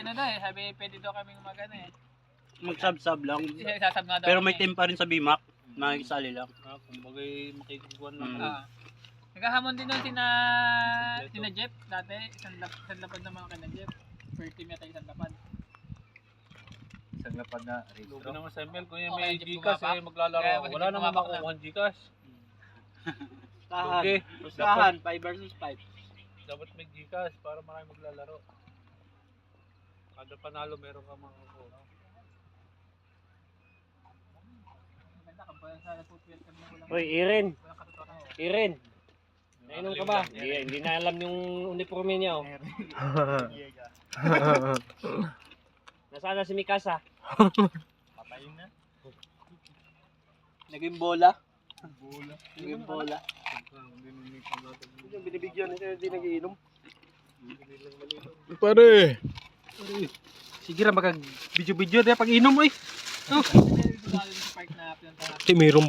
ano na eh, sabi pwede daw kaming magano eh. Mag-sub-sub lang. Sasab nga daw Pero may kami. team pa rin sa BMAC. Makikisali lang. Kumbaga makikiguan lang. Naghahamon din doon sina Jeff dati, isang lapad naman kay na Jeff. First team yata isang lapad. Isang lapad na Lugi registro. naman sa ML, kung yung Okay, may Jeep Gcash bumapak. eh maglalaro. Kaya Wala Jeep naman bumapak na. makukuha ng Gcash. Tahan. Okay. Tahan. 5 versus 5. Dapat may Gcash para marami maglalaro. Kada panalo meron ka makukuha. Maganda ka pa sa footwear kami walang Hoy, Iren. walang katotohanan. Iren. Nainom ka ba? Hindi na alam yung uniforme niya oh. Nasaan na si Mikasa? Patayin na. Naging bola. Bola. Naging bola. Yung binibigyan nito, hindi nagiinom. Pare. Sige ra magag video-video dahil pag inom eh. Dito sa park na pinuntahan. Mayroong